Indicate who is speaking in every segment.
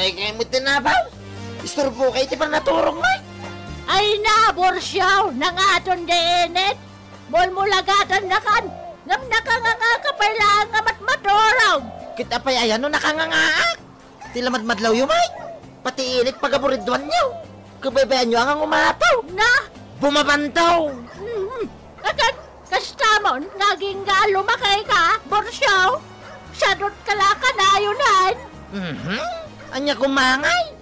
Speaker 1: Ay, kayo mo tinabaw. Istorbo kayo, ti pa naturong, may.
Speaker 2: Ay na, Borsyaw, nangaton deenet. Mulmulagatan na kan. Ngam nakangangakapailaan nga matmadorong.
Speaker 1: Kita pa yayan no nakangangaak. Tilamadmadlaw yung may. Pati init pagaburidwan nyo. Kabaybayan nyo ang umataw.
Speaker 2: Na?
Speaker 1: Bumabantaw.
Speaker 2: Agad, kasta mo, naging lumakay ka, Borsyaw. Sadot kalaka na yunan.
Speaker 1: Anya kumangay.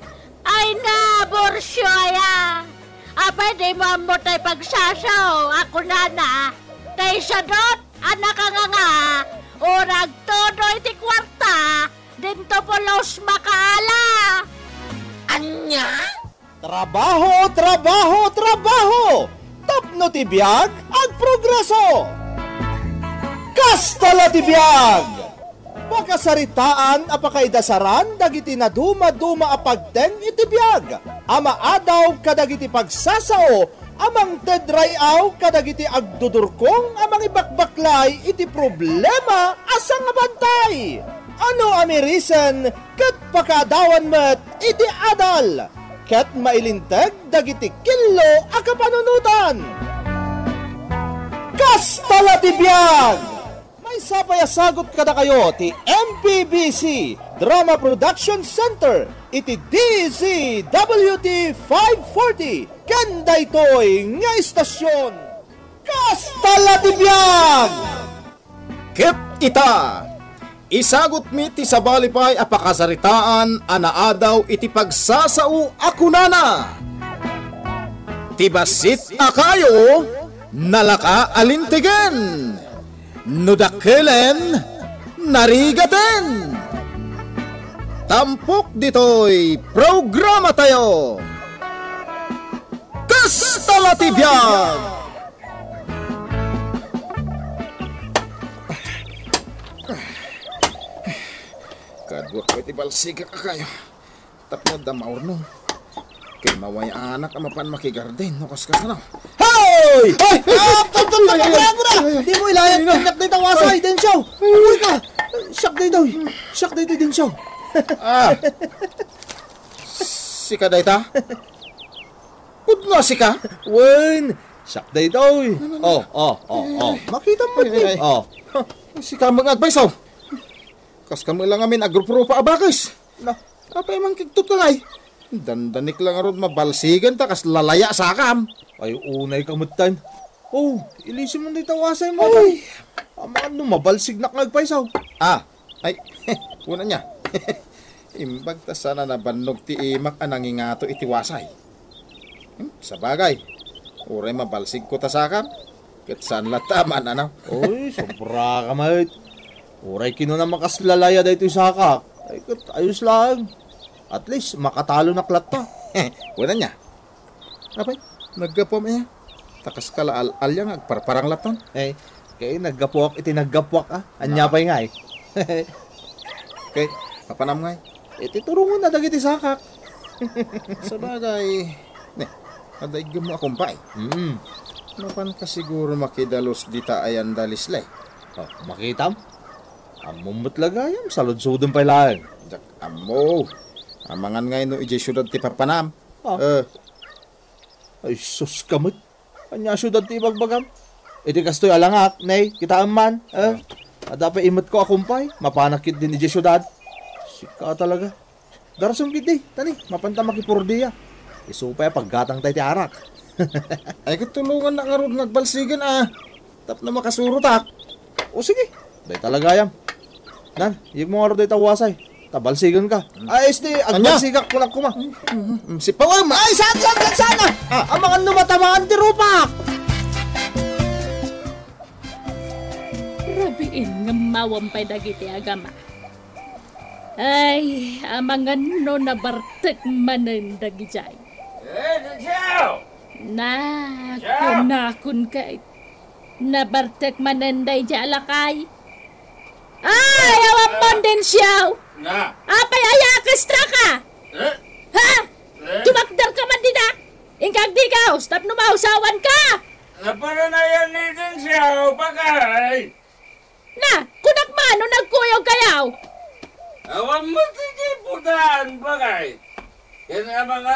Speaker 2: Ay na, Borsyaw. Pwede mo mo tayo pagsasaw. Ako na. Tayo sadot, anak ka nga. Urag todo iti kwarta. Dinto po los makaala.
Speaker 1: Anya?
Speaker 3: Trabaho, trabaho, trabaho! Tapno ti biyag ang progreso! Kastala ti biyag! Pakasaritaan apakaidasaran dagiti na duma-duma apagteng iti biyag. Ama adaw kadagiti pagsasao, amang tedrayaw kadagiti agdudurkong amang ibakbaklay iti problema asang abantay. Ano amerisen ket pakadawan met iti adal. Ket mailinteg dagiti kilo a kapanunutan. Kastala ti biyag! May sapayasagot kada kayo ti MPBC Drama Production Center iti DZWT 540 kanda ito'y nga istasyon. Kastala ti biyag!
Speaker 4: Ket ita! Isagot mi ti sabalipay apakasaritaan anaadaw iti pagsasao akunana. Tibasit akayo nalaka alintigen. Nudakelen narigaten. Tampok dito'y programa tayo. Kastala ti biyag! Kadwak ko iti balsiga ka kayo. Tapno damaur no. Kaya maway anak amapan makigarden no kas kasanaw.
Speaker 3: Hoy! Hoy! Tol! Di mo ilayan kagnak na itawasay, Densyaw! Uy ka! Siyak na ito, Densyaw!
Speaker 4: Sika day ta? Kudno sika?
Speaker 3: Wen! Siyak na ito! Makita mo ito!
Speaker 4: Sika mga advice oh! Kas kami lang amin agrupo-rupa abakis! Apa emang kiktot ka ngay? Dandanik lang aron mabalsigan ta kas lalaya sa akam!
Speaker 3: Ay, unay kamutan. Oh, ilisin mo na itawasay mo. Ay, amaan mabalsig na nagpaisaw.
Speaker 4: Ay, una niya. Imbag ta sana na bannog ti imak anang ingato itiwasay. Sa bagay, uray mabalsig ko ta sakam. Ket saan lataman ano?
Speaker 3: Uy, sobra ka mait. Uray kino na makaslalaya da ito sakak. Ay, ket ayos lang. At least, makatalo na klat ta.
Speaker 4: Una niya. Apay? Naggapuam niya. Takas kala alyang agparparang laton.
Speaker 3: Kaya naggapuak, iti naggapuak Anya pa nga
Speaker 4: Kay, kapanam nga
Speaker 3: iti turungon na dagiti sakak.
Speaker 4: Sa bagay, nadaigam mo akumpay. Napan ka siguro makidalos dita ayan dalislay.
Speaker 3: Makitam? Amumot lagayam, saludsudon pa ilang.
Speaker 4: Jak amo. Amangan nga no ije syudad ti papanam.
Speaker 3: Ay, sus kamot. Anya syudad ti ibagbagam. Iti kastoy alangak, nay, kita aman. Dapat imot ko akumpay. Mapanakit din ije syudad. Sika talaga. Darasong kiti, tani, mapanta makipurdiya. Isupay paggatang tayo ti arak.
Speaker 4: Ay, katulungan na nga ron nagbalsigan Tap na makasurutak.
Speaker 3: O sige, day talaga yam. Nan, yung mga ron day tawasay. Tabalsigan ka. Ay, agbalsigak ko lang kuma.
Speaker 4: Si Pawam!
Speaker 3: Ay, sana! Ang mga numatamaan ti rupak!
Speaker 2: Rabiin nga mawampay dagiti agama. Ay, mga na bartek manen dagijay. Kunakun kay. Nabartek manen dagijay alakay. Ay, awan mo din siyaw. Apay ayakastra ka. Ha? Tumakdar ka man din Ingkag di ka, stop numausawan ka.
Speaker 5: Naparanayan ni din siyaw, bagay.
Speaker 2: Na, kunak man, nung nagkuyog kayaw.
Speaker 5: Awan mo titiputan bagay. Yan ang mga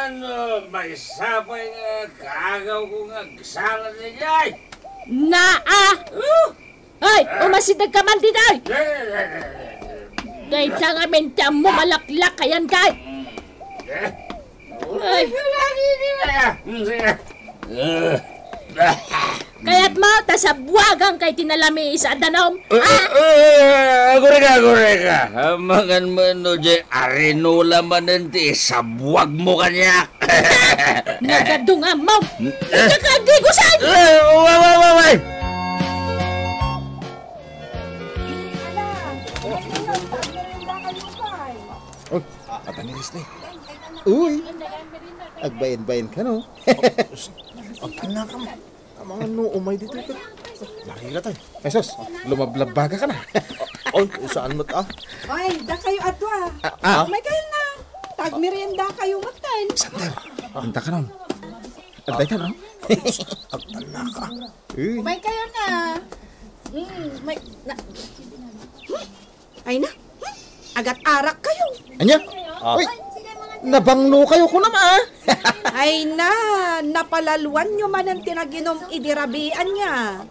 Speaker 5: may sapay nga kaagaw ko nga kasalan niya.
Speaker 2: Naa! Ay, umasidag ka man din ay! Day tangamin mo malaklak kayan kay! Ay! Kaya't mo, tasabwagang kay tinalami sa danom.
Speaker 5: Agureka. Mangan mo no dyan, arinula man nanti, sabwag mo kanya.
Speaker 2: Nagadunga mo! Nakagigusan!
Speaker 5: Wawawaway!
Speaker 4: Uy, ni Leslie. Uy, agbayin-bayin ka, no?
Speaker 3: Ang anak ka mo. Ang mga umay dito ka. Nakila tayo.
Speaker 4: Esos, lumablabaga ka na.
Speaker 3: Oh, saan mo ta?
Speaker 6: Ay, da kayo ato May kayo na. Tagmerienda kayo matan.
Speaker 4: Sander, punta ka nun. Agday ka, no?
Speaker 3: Ang anak ka.
Speaker 4: Uy,
Speaker 6: May kayo na. May na. Ay na. Agat-arak kayo.
Speaker 4: anya? Uy, nabangno kayo ko naman,
Speaker 6: Ay na, napalaluan nyo man ang tinaginom idirabian niya.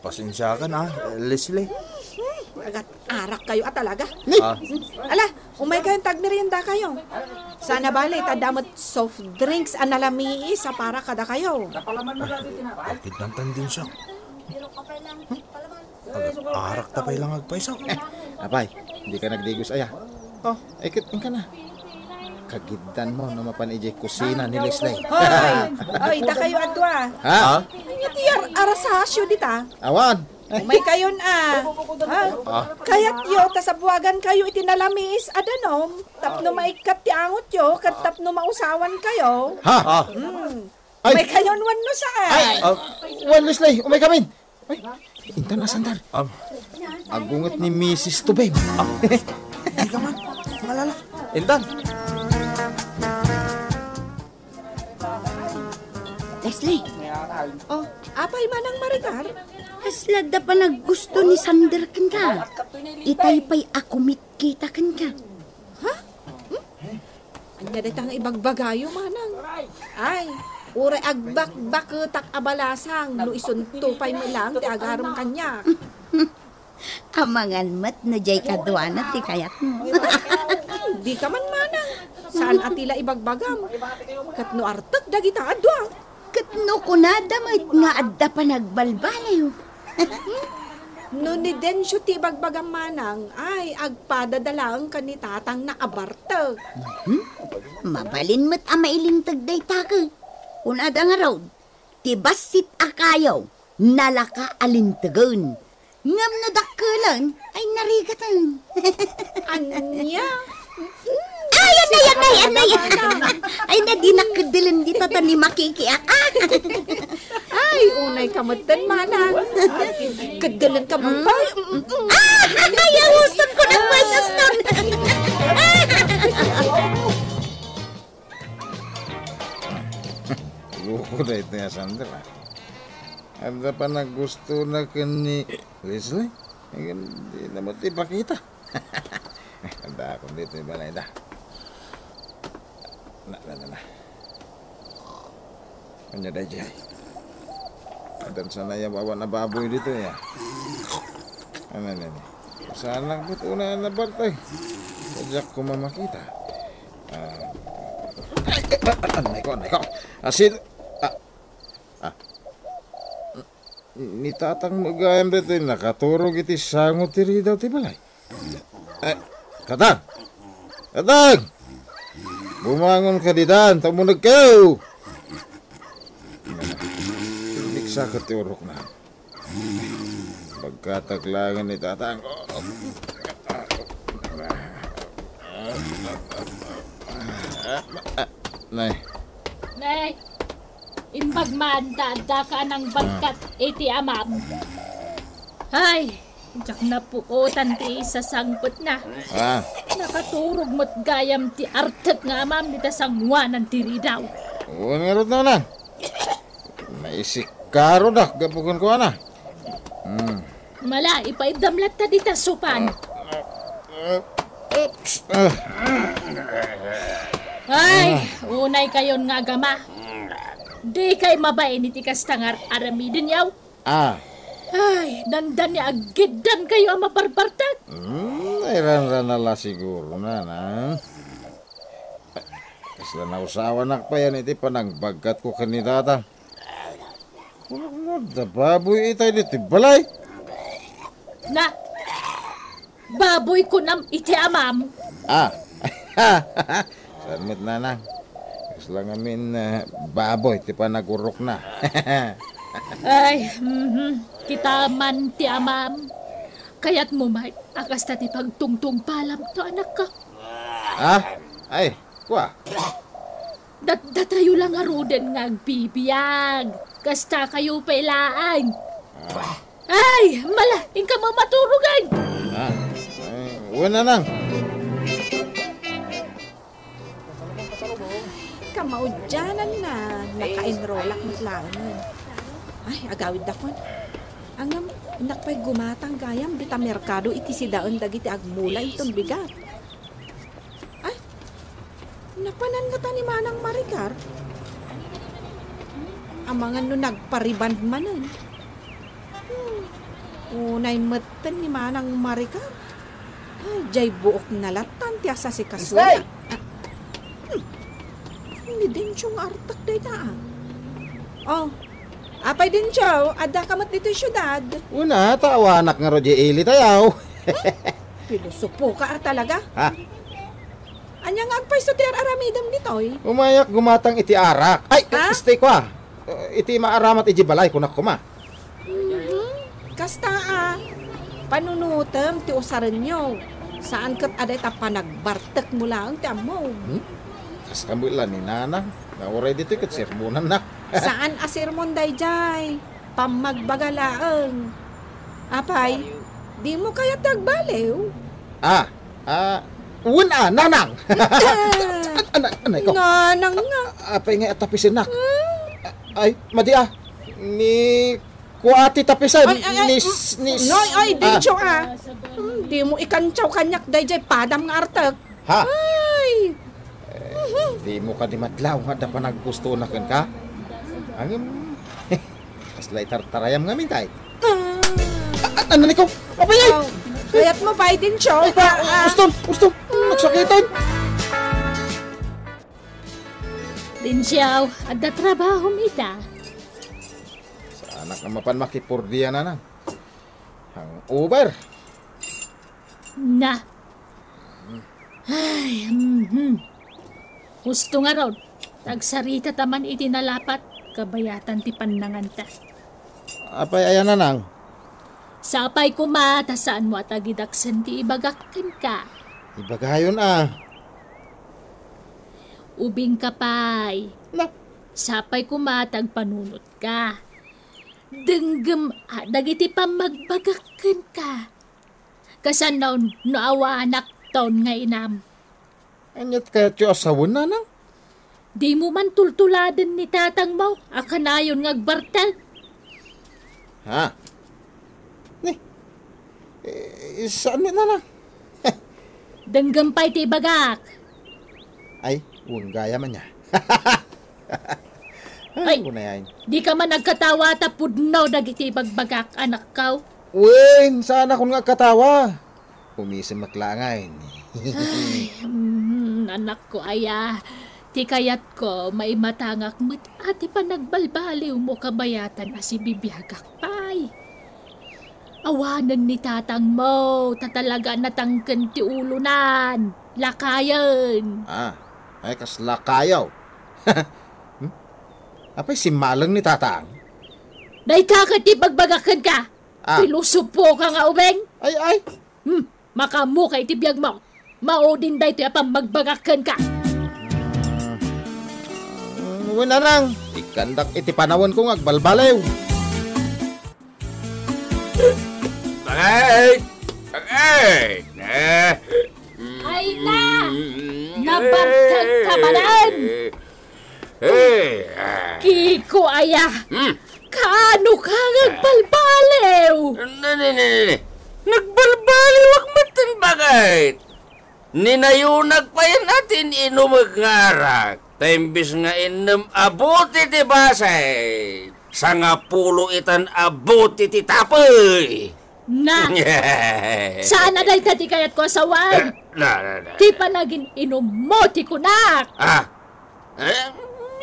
Speaker 3: Pasensya ka na, Leslie.
Speaker 6: Agat-arak kayo talaga.
Speaker 3: Ah,
Speaker 6: Ala, umay kayong tagmerienda kayo. Sana bali, tadamot soft drinks ang nalami sa para kada kayo.
Speaker 3: Pidnantan din siya. Arak tapay lang agpaisaw.
Speaker 4: Apay, hindi ka nagdigos aya. Ikitin ka na. Kagiddan mo na mapanijay kusina ni Leslie.
Speaker 6: Hoy, da kayo ato
Speaker 4: Ha?
Speaker 6: Ngiti arasasyo dita.
Speaker 4: Awan.
Speaker 6: Umay kayo na. Kaya't yo, tasabuagan kayo itinalamis adanom. Tapno maikat ti angot yo, kat tapno mausawan kayo.
Speaker 4: Ha? Ay.
Speaker 6: Umay kayo nuwan no saan.
Speaker 4: Ay, wan Leslie, umay kamin. Ay, intan na sandal. Agungot ni Mrs. Tubem.
Speaker 3: Hindi ka man. Malala. Indan.
Speaker 7: Leslie,
Speaker 6: Oh, apay manang maritar.
Speaker 7: kaslada pa naggusto ni Sander kan ka. Itay pa'y akumit kita kan ka.
Speaker 6: Anya datang ibagbagayo manang. Ay, uray agbak-bak tak abalasang no isunto pay mo lang ti agaram kanya.
Speaker 7: Amangan mat na jay kaduana ti kayat mo.
Speaker 6: Di ka man manang. Saan atila ibagbagam? Kat no artak dagita adwa.
Speaker 7: Katno ko na damay nga adda pa nagbalbalayo.
Speaker 6: No ni Densyo ti ibagbagam manang, ay agpadadalang kanitatang na abartag.
Speaker 7: Mabalin mat amailintag day taka. Unada nga raw, ti basit akayaw, nalaka alintagan. Ngam na dakkelan, ay narigatan.
Speaker 6: Anya?
Speaker 7: Ay, ay, na di nakadilan dito ta ni makikiak.
Speaker 6: Ay, unay kamutan manang. Kadalan ka mo pa.
Speaker 7: Ay, ang usap ko ng pasas nun.
Speaker 4: Luko na ito nga Sandra. Ada pa na gusto na ni Leslie. Hindi naman ipakita. Ada ako dito yung balay da. Na. Kanya da jay. Adan sana ya bawa na baboy dito ya. Ano. Sana ko na nabartay. Sajak ko mamakita. Anay ko. Asin. Ni tatang magayam dito nakaturog iti sangot tiri daw ti balay. Tatang! Bumangon ka didan, tamunag kayo! Iniksa ka ti urok na. Pagkataglangan ni tatang. Nay.
Speaker 2: Nay, imbagman da ka ng bagkat iti amam. Ay, jak na puutan ti isa sangput na. Nakaturog mo't gayam ti artek nga amam di tasangwanan ti ridaw.
Speaker 4: Oo, ngarot na. Naisik karo dah, gapukon ko na.
Speaker 2: Mala, ipaidamlat ta di tasupan. Ay, unay kayon nga agama. Di kay mabain iti kastangar aramidin yaw. Ay, nandan ni agidan kayo ang mabarbartag.
Speaker 4: Nairan-ran na siguro na. Kasla na usawa na pa yan iti panangbagat ko kanidata. Da baboy itay dito balay.
Speaker 2: Na, baboy ko nam iti amam.
Speaker 4: Sanmit na nang. Kasla ngamin baboy ti panagurok na.
Speaker 2: Ay, kita man ti amam. Kaya't mo may akas ti pagtungtung palam to anak ka.
Speaker 4: Ay, kwa.
Speaker 2: Datayo lang aruden nga agbibiyag. Kasta kayo pailaan. Ay, mala, ingka mo maturugan.
Speaker 4: Wala nang.
Speaker 6: Kamaudyanan na, naka-enrollak mo lang. Ay, agawid dakon. Angam, nakpay gumatang gayam, dita merkado iti sidaan dagiti agmula itong bigat. Ay, napanan nga ni Manang Maricar. Amangan no nagpariband manan. Unay matan ni Manang Maricar. Ay, jay buok nalatan tiya sa si Kasula. Hindi din siyang artak day ta. Oh, apay din siya, ada kamat dito syudad.
Speaker 4: Una, tawanak nga Roger Eli tayaw.
Speaker 6: Pilosopo ka talaga. Anyang agpay sa tiar aramidam ditoy.
Speaker 4: Umayak gumatang iti arak. Ay, stay ko iti maaramat iti balay kunak kuma.
Speaker 6: Kasta panunutem ti usaran nyo. Saan kat aday ta panagbartek mo lang ti amo.
Speaker 4: Kas kambulan ni nanang. Nauray dito kat sermonan na.
Speaker 6: Saan asirmon day jay? Pamagbagalaang. Apay, di mo kaya tagbalew?
Speaker 4: Una, nanang! Anay ko.
Speaker 6: Nanang nga.
Speaker 4: Apay nga tapisin nak. Ay, madia. Ni kuati tapisan.
Speaker 6: Ay, dincho di mo ikantsaw kanyak dayjay padam nga artek. Ay.
Speaker 4: Di mo ka di madlaw nga da pa naggusto na ka. Angam. Kaslay tartarayam nga mintay. Ano ni ko? Apay ay!
Speaker 6: Kaya't mo pa din siya.
Speaker 4: Gusto. Nagsakitan.
Speaker 2: Din siyaw, ada trabaho mita.
Speaker 4: Sa anak na mapan makipurdiya na nang. Ang Uber.
Speaker 2: Na. Ay, Gusto nga raw, tagsarita taman iti nalapat, kabayatan ti pananganta.
Speaker 4: Apay ayan na nang.
Speaker 2: Sapay ko mata saan mo at agidaksan ti ibagakin ka.
Speaker 4: Ibagayon
Speaker 2: Ubing kapay.
Speaker 4: Na.
Speaker 2: Sapay ko matag panunot ka. Denggem dagiti pamagbagakin ka. Kasan naon no awanak taon nga inam.
Speaker 4: Anyat kaya tiyo asawon na nang?
Speaker 2: Di mo man tultuladan ni tatang mo. Akanayon ngagbartal.
Speaker 4: Saan na nang?
Speaker 2: Denggem pa'y ti bagak.
Speaker 4: Ay, huwag gaya man niya.
Speaker 2: Ay,
Speaker 4: Unayain.
Speaker 2: di ka man nagkatawa tapod no dagiti bagbagak anak kaw.
Speaker 4: Wen, saan ako nga katawa? Umisim maklangay.
Speaker 2: Anak ko aya, ti kayat ko may matangak met ati pa nagbalbaliw mo kabayatan asi bibiyagak pay. Awanan ni tatang mo, tatalaga natangken ti ulunan, lakayan.
Speaker 4: Ay kas lakayaw. Apay si malang ni tatang?
Speaker 2: Day kakati bagbagakan ka. Pilusupo ka nga ubeng.
Speaker 4: Ay.
Speaker 2: Makamu kay tibiyag mo. Maudin day to apang magbagakan ka.
Speaker 4: Wala nang. Ikandak iti panawon ko ngagbalbalew.
Speaker 5: Ay!
Speaker 2: Ay na! Nabartag ka manan! Kiko aya! Kaano ka nagbalbalew?
Speaker 5: Nagbalbaliw ak matan bagay! bagay. Ninayunag pa yan natin inumag nga arak. Taimbis nga inom abuti ti basay. Sa nga pulo itan abuti ti tapoy.
Speaker 2: Na! Saan na day tati kayat ko asawan? Ti panagin inom mo ti kunak.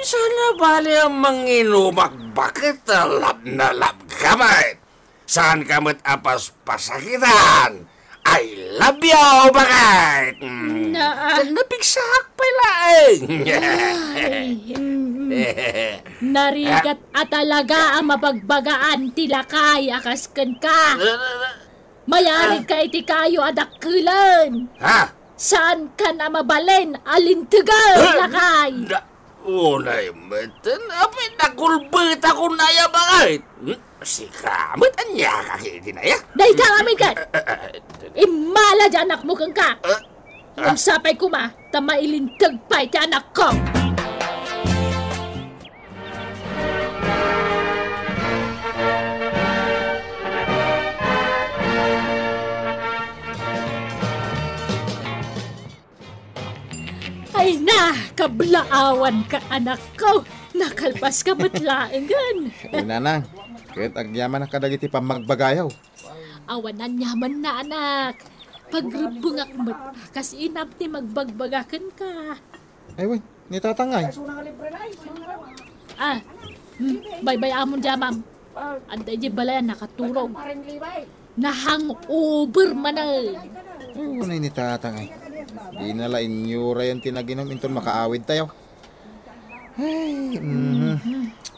Speaker 5: Sana bali ang manginumak bakit lab na lab kamay. Saan kamot apas pasakitan? I love you, bakit? Napigsak pa laing.
Speaker 2: Narigat at talaga ang mabagbagaan tilakay akaskan ka. Mayarig ka iti kayo adakkulan. Saan ka na mabalin alintigal lakay?
Speaker 5: Unay matan, apay nakulbit ako na ya bakit? Si kamot, anya kakiti na ya?
Speaker 2: Day ka amin ka! Imala di anak mo kang ka! Ang sapay ko ma, tamailintag pa iti anak ko! Ay na, kablaawan ka anak ko! Nakalpas ka matlaengan!
Speaker 4: Ay, nanang. Kahit agyaman na kadagiti pamagbagayaw.
Speaker 2: Awanan yaman na anak. Pagrubungak mo't kas inap ni magbagbagakan ka.
Speaker 4: Ay, wey, ni tatangay.
Speaker 2: Bye-bye amon jamam. Anday di balayan nakatulog. Nahang-over manal.
Speaker 4: Ay, unay ni tatangay. Di nala inyura yung tinaginom inton makaawid tayo. Ay,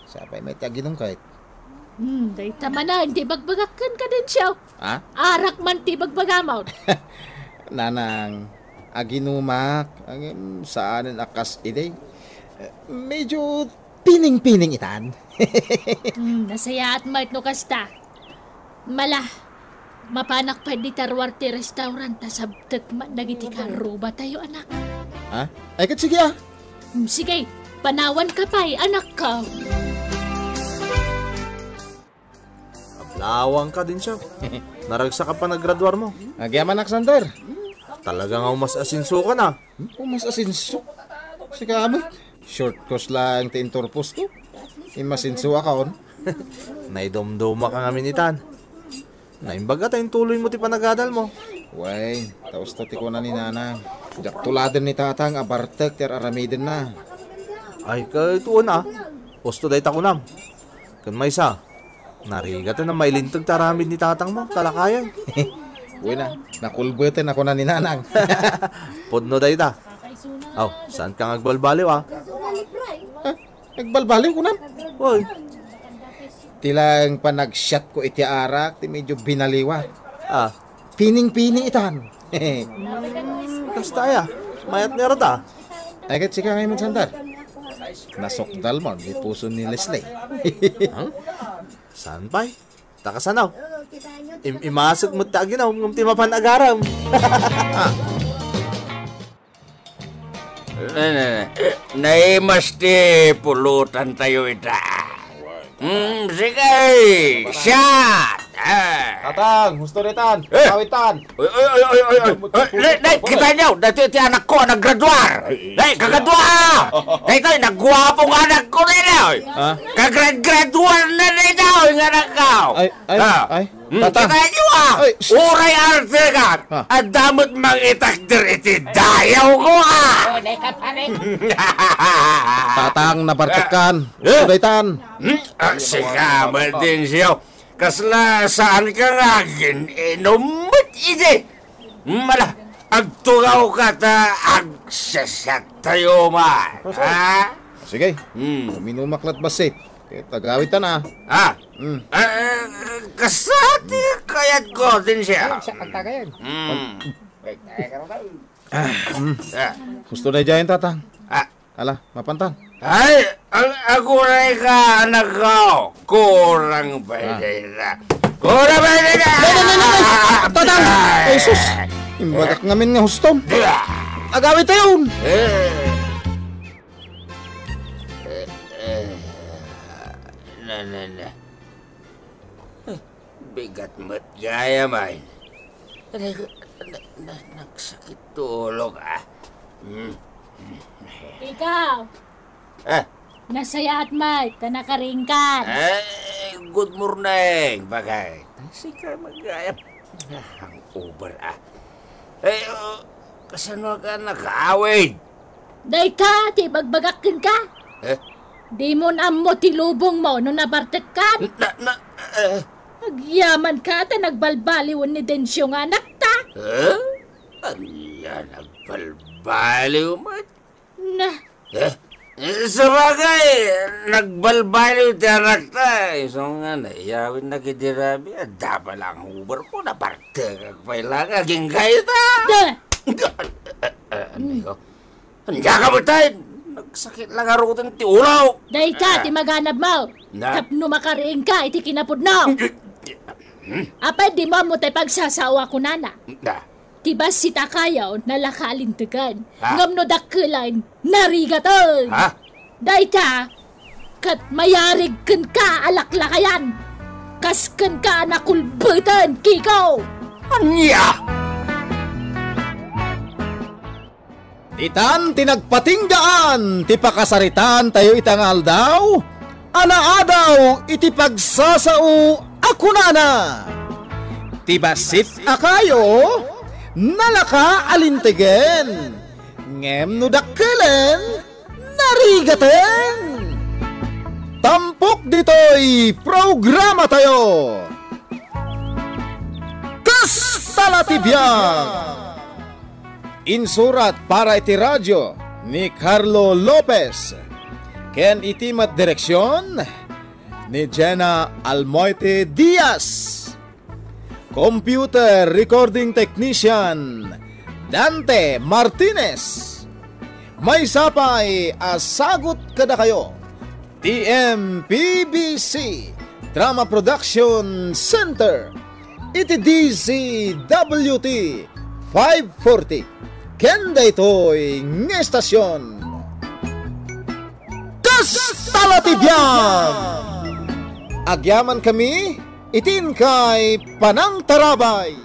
Speaker 4: sapay may taginom kahit.
Speaker 2: Day tama na, hindi bagbagakan ka din siya. Arak man ti bagbagamaw.
Speaker 4: Nanang, aginumak, saan akas iday. Medyo pining-pining itan.
Speaker 2: Nasaya at mait no kasta. Mapanak pa di tarwar ti restaurant ta sabtet nagiti karuba tayo anak.
Speaker 4: Ay kat sige
Speaker 2: Sige, panawan ka pa'y anak ka.
Speaker 3: Lawang ka din siya. Naragsa ka pa naggraduar mo.
Speaker 4: Agyaman Alexander.
Speaker 3: Talagang mas asinso ka na.
Speaker 4: Mas asinso? Sige amot. Short course lang ti interpos ko. Imasinso akaon.
Speaker 3: Naidumduma ka nga minitan. Naimbaga tayong tuloy mo ti panagadal mo.
Speaker 4: Way, taos tati ko na ni nanang. Jak tuladan ni tatang abartek ter aramiden na.
Speaker 3: Ay, kaituon Usto day takunam. Kan may isa. Narigat na mailintag taramid ni tatang mo. Talakayan.
Speaker 4: Uy na, nakulbutin ako na ni nanang.
Speaker 3: Podno day ta. Saan ka ngagbalbaliw
Speaker 4: Nagbalbaliw ko na.
Speaker 3: Uy.
Speaker 4: Tilang panag-shot ko iti arak, ti medyo binaliwa. Pining-pining itan.
Speaker 3: Kastaya. Mayat niya rata.
Speaker 4: Ay, kat sika ngayon magsandar. Nasokdal mo, di puso ni Leslie.
Speaker 3: Saan pa'y? Takasanaw. Imasok mo taginaw, ngumti mapanagaram.
Speaker 5: Naimasti pulutan tayo ita. Sige, shot!
Speaker 3: Tatang, gusto nitan. Kawitan.
Speaker 5: Nay, kita nyo, dati ti anak ko naggraduar. Nay, kagadua! Nay, ito, nagwapong anak ko nila. Kagrad-graduar na nila, yung anak ko.
Speaker 4: Ay, tatang.
Speaker 5: Kita nyo uray arte ka. At damot mang itakdir iti dayaw ko
Speaker 4: Tatang, nabartakan. Sudaitan.
Speaker 5: Sikaman din siya. Kasla saan ka nga inomot iti. Agtugaw ka ta agsasat tayo man.
Speaker 4: Sige, minumaklat basit. Tagawit ta na.
Speaker 5: Kasati kayat ko din siya.
Speaker 4: Gusto na dyan, tatang. Ala, mapantan.
Speaker 5: Ay, aguray ka, anak ko. Kurang pwede na. Kurang pwede na!
Speaker 4: Tatang! Ay, sus! Imbagak ngamin nga hustom. Agawit tayo!
Speaker 5: Bigat mo't gaya, man. Nagsakit tulog
Speaker 2: Ikaw,
Speaker 5: Ah,
Speaker 2: nasaya at may, tanakaringkan.
Speaker 5: good morning, bagay. Sige, mag-ayap. Ang uber kasano ka nakaawid?
Speaker 2: Day ka, ti bagbagakin ka. Di mo na mo tilubong mo no nabartek ka. Agyaman ka, ta nagbalbaliwan ni Densyo nga anak ta.
Speaker 5: Anya nagbalbaliw mo?
Speaker 2: Na,
Speaker 5: Sa bagay, nagbalbaliw ti anak ta. So nga, naiyawin na kidirabi. Daba lang uber ko na parte. Kagpailang aging kayo ta. Ano yun? Anya ka mo tayo? Nagsakit lang arutan ti ulaw.
Speaker 2: day ka, ti maganab mo.
Speaker 5: Na?
Speaker 2: Tapno makariing ka, iti kinapod no. Apay di mo mo tayo pagsasawa ko nana. Tiba si takayaw nalakalintagan. Ngam no dakilan, narigatan. Day ka, kat mayarig kan ka alaklakayan. Kaskan ka nakulbutan, Kiko.
Speaker 5: Anya!
Speaker 4: Itan tinagpatinggaan, ti pakasaritan tayo itangal daw, anaadaw iti pagsasao ako nana. Ti basit akayo, nalaka alintigen, ngem no dakkilen, narigaten. Tampok dito'y programa tayo. Kastalatibyan! Insurat para iti radyo ni Carlo Lopez. Ken itimat direksyon ni Jenna Almoite Diaz. Computer recording technician Dante Martinez. May sapay asagot kada kayo. TMPBC Drama Production Center. Iti DZWT 540. Kenda ito'y ng estasyon. Kastalatibyan! Agyaman kami, itin kay Panang Tarabay.